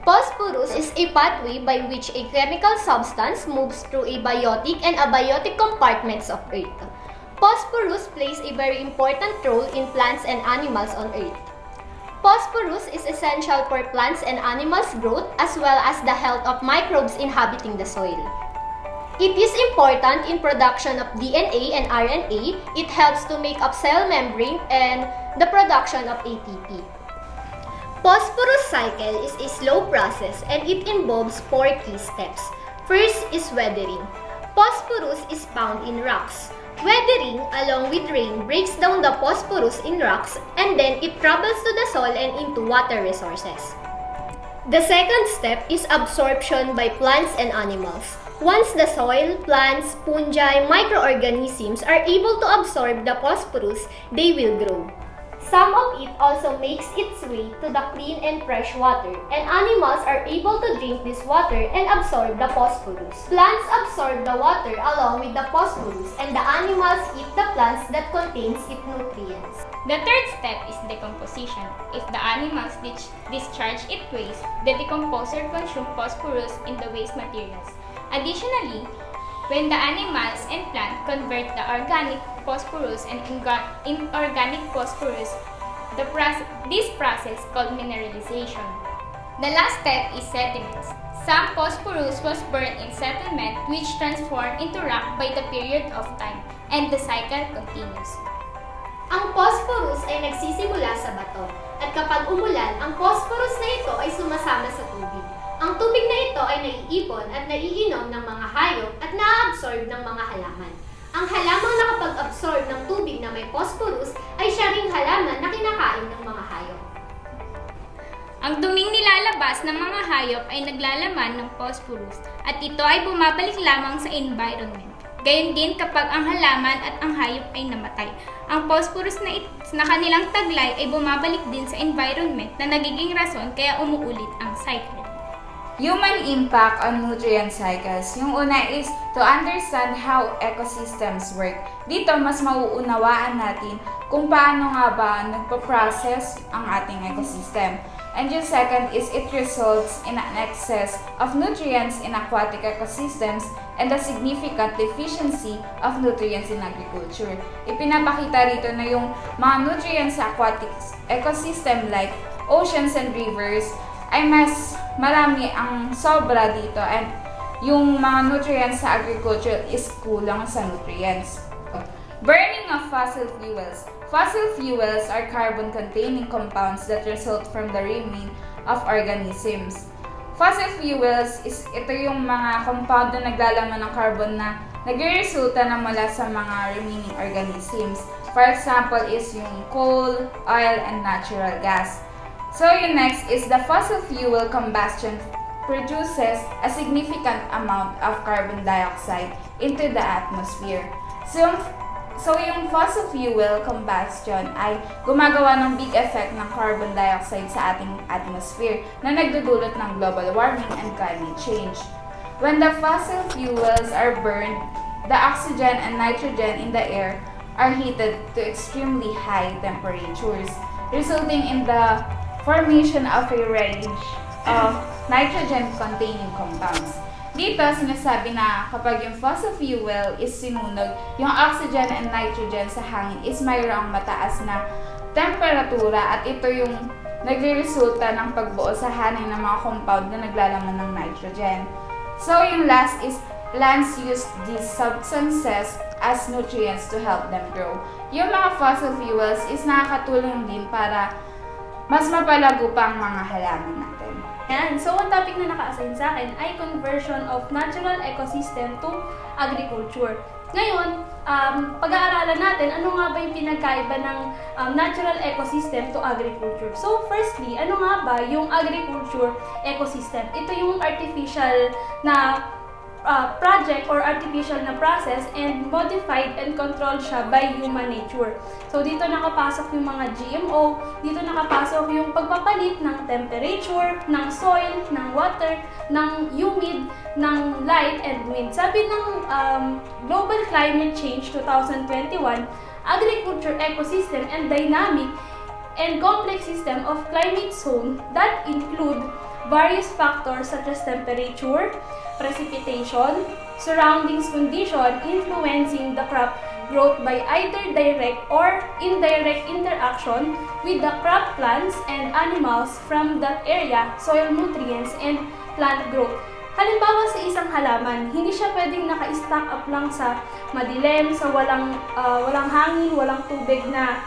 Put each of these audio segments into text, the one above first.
Phosphorus is a pathway by which a chemical substance moves through a biotic and abiotic compartments of Earth. Phosphorus plays a very important role in plants and animals on Earth. Phosphorus is essential for plants and animals' growth as well as the health of microbes inhabiting the soil. It is important in production of DNA and RNA. It helps to make up cell membrane and the production of ATP. Phosphorus cycle is a slow process and it involves 4 key steps. First is weathering. Phosphorus is found in rocks. Weathering, along with rain, breaks down the phosphorus in rocks and then it travels to the soil and into water resources. The second step is absorption by plants and animals. Once the soil, plants, fungi, microorganisms are able to absorb the phosphorus, they will grow. Some of it also makes its way to the clean and fresh water, and animals are able to drink this water and absorb the phosphorus. Plants absorb the water along with the phosphorus, and the animals eat the plants that contains its nutrients. The third step is decomposition. If the animals discharge its waste, the decomposer consumes phosphorus in the waste materials. Additionally, when the animals and plants convert the organic phosphorus and inorganic phosphorus, this process called mineralization. The last step is sediments. Some phosphorus was burned in settlement which transformed into rock by the period of time, and the cycle continues. Ang phosphorus ay nagsisimula sa bato, at kapag umulan, ang phosphorus na ito ay sumasama sa tubig. Ang tubig na ito ay naiipon at naiinom ng mga hayop at naa-absorb ng mga halaman. Ang halamang nakapag-absorb ng tubig na may phosphorus ay siya ring halaman na kinakain ng mga hayop. Ang duming nilalabas ng mga hayop ay naglalaman ng phosphorus at ito ay bumabalik lamang sa environment. Gayon din kapag ang halaman at ang hayop ay namatay. Ang phosphorus na kanilang taglay ay bumabalik din sa environment na nagiging rason kaya umuulit ang cycle. Human impact on nutrient cycles. Yung una is to understand how ecosystems work. Dito, mas mauunawaan natin kung paano nga ba nagpa-process ang ating ecosystem. And yung second is it results in an excess of nutrients in aquatic ecosystems and a significant deficiency of nutrients in agriculture. Ipinapakita rito na yung mga nutrients sa aquatic ecosystem like oceans and rivers ay mas marami ang sobra dito and yung mga nutrients sa agriculture is kulang sa nutrients. Burning of fossil fuels. Fossil fuels are carbon-containing compounds that result from the remain of organisms. Fossil fuels is ito yung mga compound na naglalaman ng carbon na nagre-resulta na mula sa mga remaining organisms. For example is yung coal, oil, and natural gas. So yung next is the fossil fuel combustion produces a significant amount of carbon dioxide into the atmosphere. So yung fossil fuel combustion ay gumagawa ng big effect ng carbon dioxide sa ating atmosphere na nagdudulot ng global warming and climate change. When the fossil fuels are burned, the oxygen and nitrogen in the air are heated to extremely high temperatures, resulting in the formation of a range of nitrogen-containing compounds. Dito, sinasabi na kapag yung fossil fuel is sinunog, yung oxygen and nitrogen sa hangin is mayroong mataas na temperatura at ito yung nagre-resulta ng pagbuo sa hangin ng mga compound na naglalaman ng nitrogen. So, yung last is plants use these substances as nutrients to help them grow. Yung mga fossil fuels is nakakatulong din para mas mapalago pa ang mga halaman natin. Yan. So, ang topic na naka-assign sa akin ay conversion of natural ecosystem to agriculture. Ngayon, pag-aaralan natin ano nga ba yung pinagkaiba ng natural ecosystem to agriculture. So, firstly, ano nga ba yung agriculture ecosystem? Ito yung artificial na project or artificial na process and modified and controlled siya by human nature. So dito nakapasok yung mga GMO, dito nakapasok yung pagpapalit ng temperature, ng soil, ng water, ng humid, ng light and wind. Sabi ng Global Climate Change 2021, agriculture ecosystem and dynamic and complex system of climate zone that include various factors such as temperature, precipitation, surroundings condition influencing the crop growth by either direct or indirect interaction with the crop plants and animals from that area, soil nutrients, and plant growth. Halimbawa sa isang halaman, hindi siya pwedeng naka-stack up lang sa madilim, sa walang hangin, walang tubig na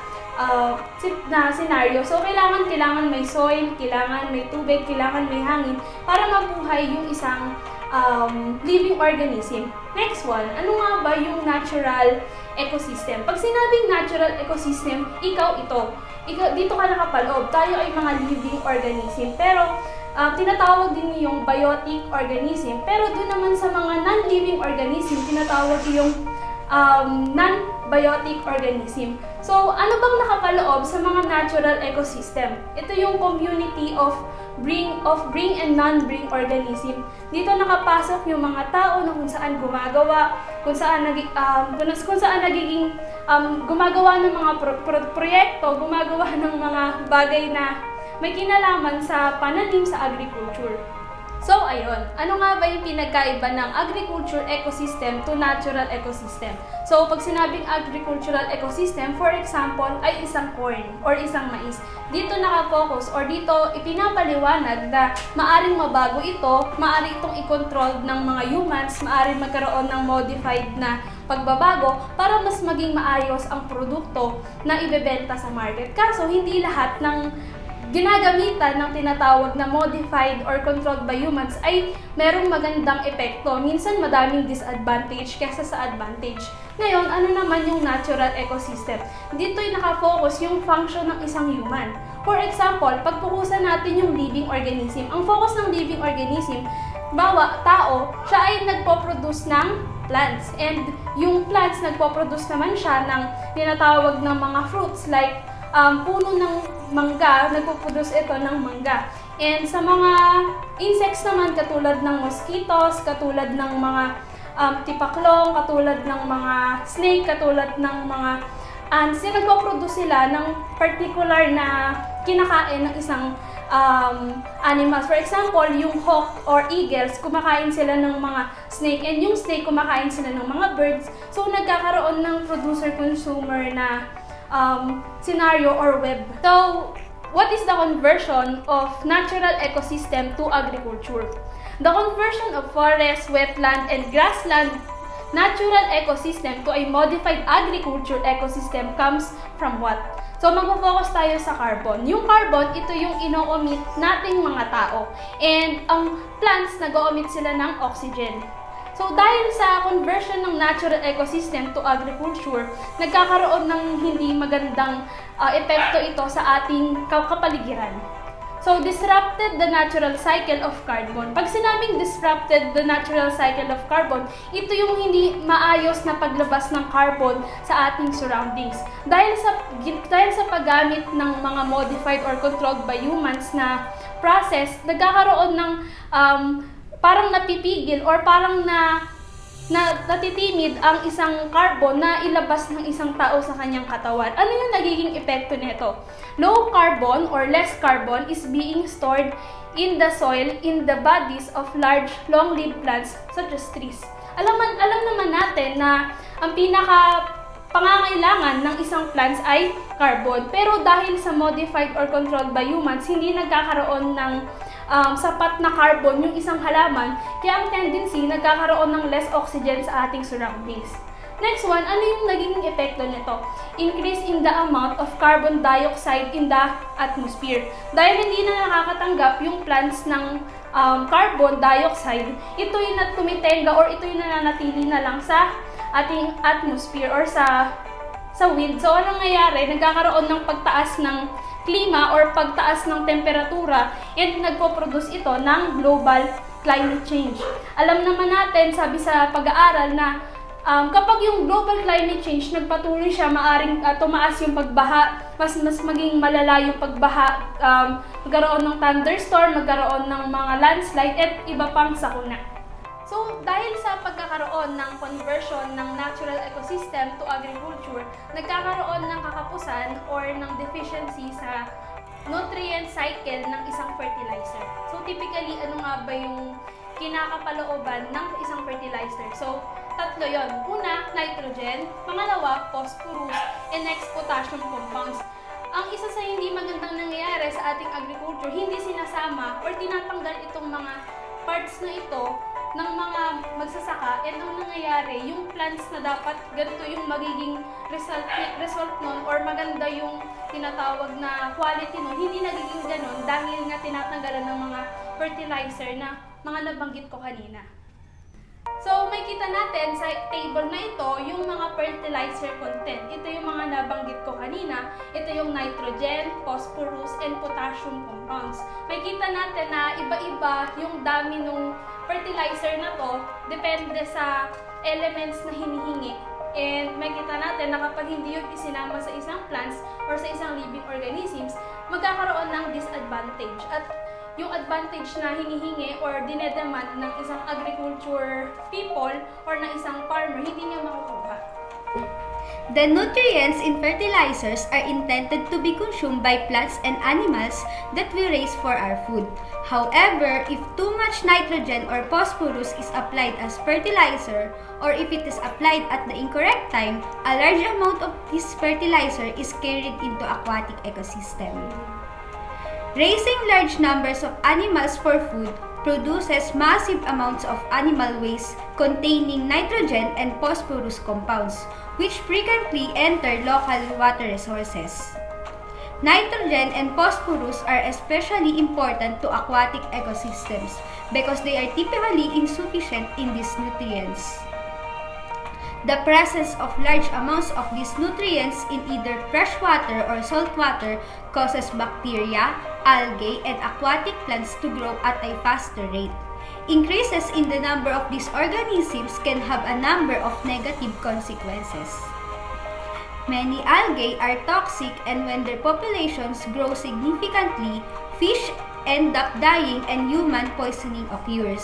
scenario. So, kailangan may soil, kailangan may tubig, kailangan may hangin para mabuhay yung isang living organism. Next one, ano nga ba yung natural ecosystem? Pag sinabing natural ecosystem, ikaw dito ka nakapaloob. Tayo ay mga living organism. Pero, tinatawag din yung biotic organism. Pero doon naman sa mga non-living organism, tinatawag yung non-biotic organism. So, ano bang nakapaloob sa mga natural ecosystem? Ito yung community of bring and non-bring organism. Dito nakapasok yung mga tao na kung saan gumagawa, kung saan nagiging gumagawa ng mga proyekto, gumagawa ng mga bagay na may kinalaman sa pananim sa agriculture. So, ayun. Ano nga ba yung pinagkaiba ng agriculture ecosystem to natural ecosystem? So, pag sinabing agricultural ecosystem, for example, ay isang corn or isang mais. Dito nakafocus or dito ipinapaliwanag na maaring mabago ito, maaari itong i-control ng mga humans, maaari magkaroon ng modified na pagbabago para mas maging maayos ang produkto na ibebenta sa market. Kaso, hindi lahat ng ginagamitan ng tinatawag na modified or controlled by humans ay merong magandang epekto. Minsan madaming disadvantage kaysa sa advantage. Ngayon, ano naman yung natural ecosystem? Dito ay nakafocus yung function ng isang human. For example, pagpukusan natin yung living organism. Ang focus ng living organism, tao, siya ay nagpo-produce ng plants. And yung plants, nagpo-produce naman siya ng tinatawag ng mga fruits like puno ng mangga, nagpo-produce ito ng mangga. And sa mga insects naman, katulad ng mosquitoes, katulad ng mga tipaklong, katulad ng mga snake, katulad ng mga ants, nagpo-produce sila ng particular na kinakain ng isang animals. For example, yung hawk or eagles, kumakain sila ng mga snake, and yung snake, kumakain sila ng mga birds. So, nagkakaroon ng producer-consumer na scenario or web. So, what is the conversion of natural ecosystem to agriculture? The conversion of forest, wetland, and grassland natural ecosystem to a modified agriculture ecosystem comes from what? So, magpo-focus tayo sa carbon. Yung carbon, ito yung ino-emit nating mga tao. And ang plants, nag-o-emit sila ng oxygen. So, dahil sa conversion ng natural ecosystem to agriculture, nagkakaroon ng hindi magandang epekto ito sa ating kapaligiran. So, disrupted the natural cycle of carbon. Pag sinabing disrupted the natural cycle of carbon, ito yung hindi maayos na paglabas ng carbon sa ating surroundings. Dahil sa paggamit ng mga modified or controlled by humans na process, nagkakaroon ng parang napipigil or parang natitimid ang isang carbon na ilabas ng isang tao sa kanyang katawan. Ano yung nagiging epekto nito? Low carbon or less carbon is being stored in the soil in the bodies of large, long-lived plants such as trees. Alam naman natin na ang pangangailangan ng isang plants ay carbon. Pero dahil sa modified or controlled by humans, hindi nagkakaroon ng sapat na carbon yung isang halaman, kaya ang tendency, nagkakaroon ng less oxygen sa ating surroundings. Next one, ano yung naging epekto nito? Increase in the amount of carbon dioxide in the atmosphere. Dahil hindi na nakakatanggap yung plants ng carbon dioxide, ito yung tumitenga or ito yung nananatili na lang sa ating atmosphere or sa wind. So, anong nangyayari? Nagkakaroon ng pagtaas ng klima or pagtaas ng temperatura and nagpo-produce ito ng global climate change. Alam naman natin, sabi sa pag-aaral na kapag yung global climate change nagpatuloy siya, maaring tumaas yung pagbaha, mas maging malala yung pagbaha, magkaroon ng thunderstorm, magkaroon ng mga landslide at iba pang sakuna. So, dahil sa pagkakaroon ng conversion ng natural ecosystem to agriculture, nagkakaroon ng kakapusan or ng deficiency sa nutrient cycle ng isang fertilizer. So typically, ano nga ba yung kinakapalooban ng isang fertilizer? So, tatlo yon. Una, nitrogen. Pangalawa, phosphorus. And next, potassium compounds. Ang isa sa hindi magandang nangyayari sa ating agriculture, hindi sinasama or tinatanggal itong mga parts na ito ng mga magsasaka, and ang nangyayari, yung plants na dapat ganito yung magiging result nun or maganda yung tinatawag na quality nun, hindi nagiging ganon dahil nga tinatanggalan ng mga fertilizer na mga nabanggit ko kanina. So, may kita natin sa table na ito yung mga fertilizer content. Ito yung mga nabanggit ko kanina. Ito yung nitrogen, phosphorus, and potassium compounds. May kita natin na iba-iba yung dami ng fertilizer na to depende sa elements na hinihingi. And may kita natin na kapag hindi yun isinama sa isang plants or sa isang living organisms, magkakaroon ng disadvantage. At yung advantage na hinihingi or dinedemand ng isang agriculture people or ng isang farmer, hindi niya makukuha. The nutrients in fertilizers are intended to be consumed by plants and animals that we raise for our food. However, if too much nitrogen or phosphorus is applied as fertilizer, or if it is applied at the incorrect time, a large amount of this fertilizer is carried into aquatic ecosystem. Raising large numbers of animals for food produces massive amounts of animal waste containing nitrogen and phosphorus compounds, which frequently enter local water resources. Nitrogen and phosphorus are especially important to aquatic ecosystems because they are typically insufficient in these nutrients. The presence of large amounts of these nutrients in either freshwater or saltwater causes bacteria, algae, and aquatic plants to grow at a faster rate. Increases in the number of these organisms can have a number of negative consequences. Many algae are toxic, and when their populations grow significantly, fish end up dying and human poisoning occurs.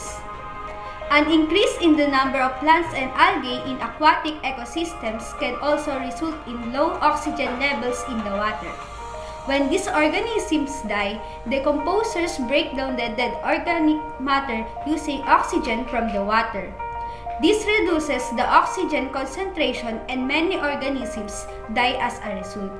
An increase in the number of plants and algae in aquatic ecosystems can also result in low oxygen levels in the water. When these organisms die, decomposers break down the dead organic matter using oxygen from the water. This reduces the oxygen concentration, and many organisms die as a result.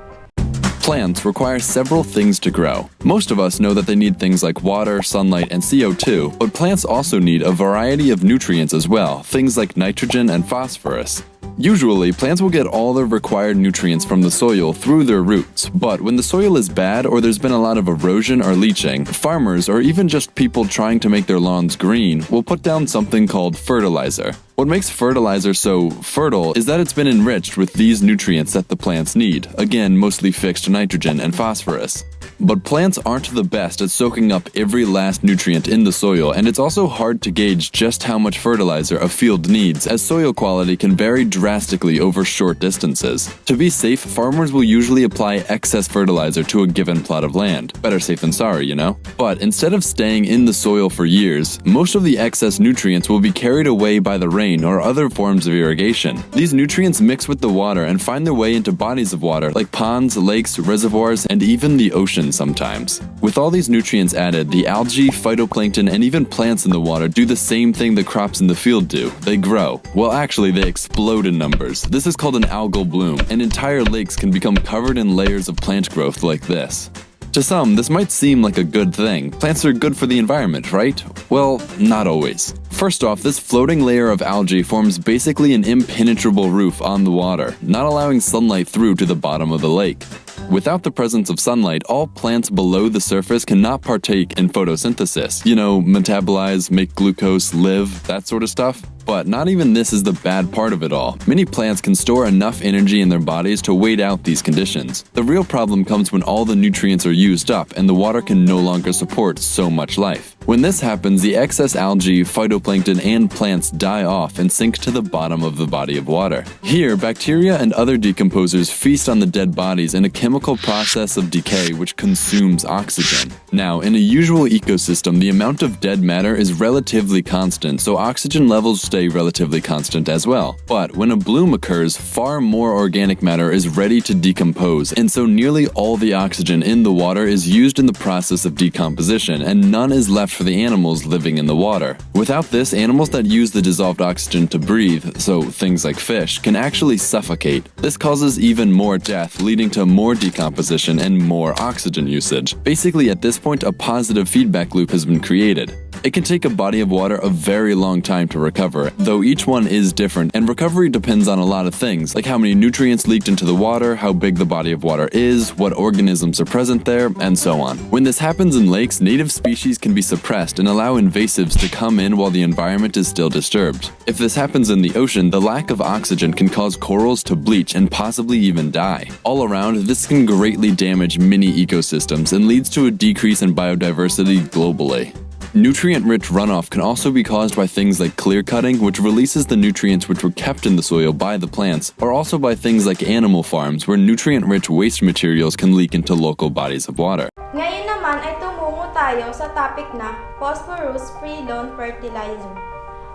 Plants require several things to grow. Most of us know that they need things like water, sunlight, and CO2, but plants also need a variety of nutrients as well, things like nitrogen and phosphorus. Usually, plants will get all their required nutrients from the soil through their roots, but when the soil is bad or there's been a lot of erosion or leaching, farmers or even just people trying to make their lawns green will put down something called fertilizer. What makes fertilizer so fertile is that it's been enriched with these nutrients that the plants need, again mostly fixed nitrogen and phosphorus. But plants aren't the best at soaking up every last nutrient in the soil, and it's also hard to gauge just how much fertilizer a field needs, as soil quality can vary drastically over short distances. To be safe, farmers will usually apply excess fertilizer to a given plot of land. Better safe than sorry, you know? But instead of staying in the soil for years, most of the excess nutrients will be carried away by the rain or other forms of irrigation. These nutrients mix with the water and find their way into bodies of water like ponds, lakes, reservoirs, and even the ocean sometimes. With all these nutrients added, the algae, phytoplankton, and even plants in the water do the same thing the crops in the field do. They grow. Well, actually, they explode in numbers. This is called an algal bloom, and entire lakes can become covered in layers of plant growth like this. To some, this might seem like a good thing. Plants are good for the environment, right? Well, not always. First off, this floating layer of algae forms basically an impenetrable roof on the water, not allowing sunlight through to the bottom of the lake. Without the presence of sunlight, all plants below the surface cannot partake in photosynthesis. You know, metabolize, make glucose, live, that sort of stuff. But not even this is the bad part of it all. Many plants can store enough energy in their bodies to wait out these conditions. The real problem comes when all the nutrients are used up and the water can no longer support so much life. When this happens, the excess algae, phytoplankton, and plants die off and sink to the bottom of the body of water. Here, bacteria and other decomposers feast on the dead bodies in a chemical process of decay which consumes oxygen. Now, in a usual ecosystem, the amount of dead matter is relatively constant, so oxygen levels stay relatively constant as well. But when a bloom occurs, far more organic matter is ready to decompose, and so nearly all the oxygen in the water is used in the process of decomposition, and none is left for the animals living in the water. Without this, animals that use the dissolved oxygen to breathe, so things like fish, can actually suffocate. This causes even more death, leading to more decomposition and more oxygen usage. Basically, at this point, a positive feedback loop has been created. It can take a body of water a very long time to recover, though each one is different, and recovery depends on a lot of things, like how many nutrients leaked into the water, how big the body of water is, what organisms are present there, and so on. When this happens in lakes, native species can be suppressed and allow invasives to come in while the environment is still disturbed. If this happens in the ocean, the lack of oxygen can cause corals to bleach and possibly even die. All around, this can greatly damage many ecosystems and leads to a decrease in biodiversity globally. Nutrient-rich runoff can also be caused by things like clear cutting, which releases the nutrients which were kept in the soil by the plants, or also by things like animal farms, where nutrient-rich waste materials can leak into local bodies of water. Ngayon naman ay tumungo tayo sa topic na phosphorus-free lawn fertilizer.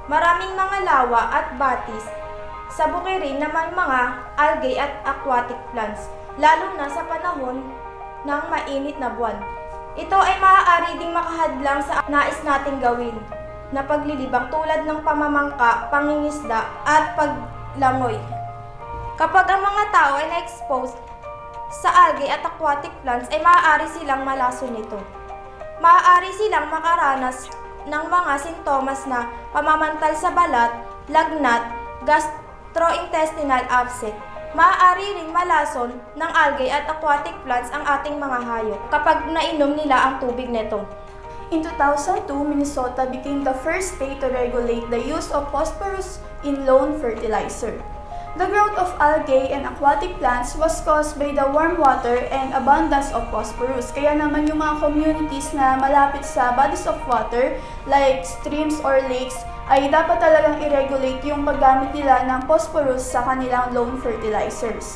Maraming mga lawa at batis sa bukirin na may mga algae at aquatic plants, lalo na sa panahon ng mainit na buwan. Ito ay maaari ding makahadlang sa nais nating gawin na paglilibang tulad ng pamamangka, pangingisda at paglangoy. Kapag ang mga tao ay na-expose sa algae at aquatic plants ay maaari silang malason nito. Maaari silang makaranas ng mga sintomas na pamamantal sa balat, lagnat, gastrointestinal upset. Maaari ring malason ng algae at aquatic plants ang ating mga hayop kapag nainom nila ang tubig nito. In 2002, Minnesota became the first state to regulate the use of phosphorus in lawn fertilizer. The growth of algae and aquatic plants was caused by the warm water and abundance of phosphorus. Kaya naman yung mga communities na malapit sa bodies of water like streams or lakes ay dapat talagang i-regulate yung paggamit nila ng phosphorus sa kanilang lawn fertilizers.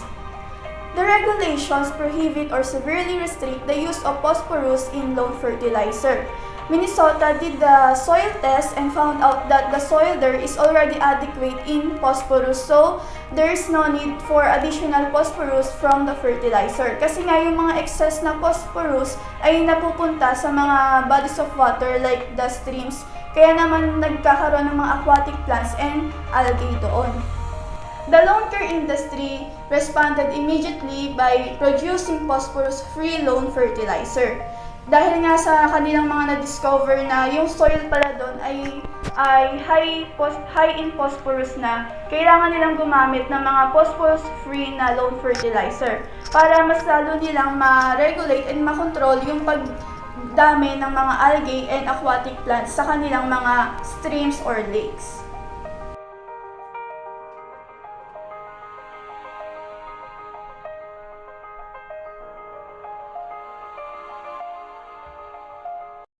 The regulations prohibit or severely restrict the use of phosphorus in lawn fertilizer. Minnesota did the soil test and found out that the soil there is already adequate in phosphorus, so there's no need for additional phosphorus from the fertilizer. Kasi nga yung mga excess na phosphorus ay napupunta sa mga bodies of water like the streams, kaya naman nagkakaroon ng mga aquatic plants and algae doon. The lawn care industry responded immediately by producing phosphorus-free lawn fertilizer. Dahil nga sa kanilang mga na-discover na yung soil pala doon ay high in phosphorus na, kailangan nilang gumamit ng mga phosphorus-free na lawn fertilizer para mas lalo nilang ma-regulate and makontrol yung pagdami ng mga algae and aquatic plants sa kanilang mga streams or lakes.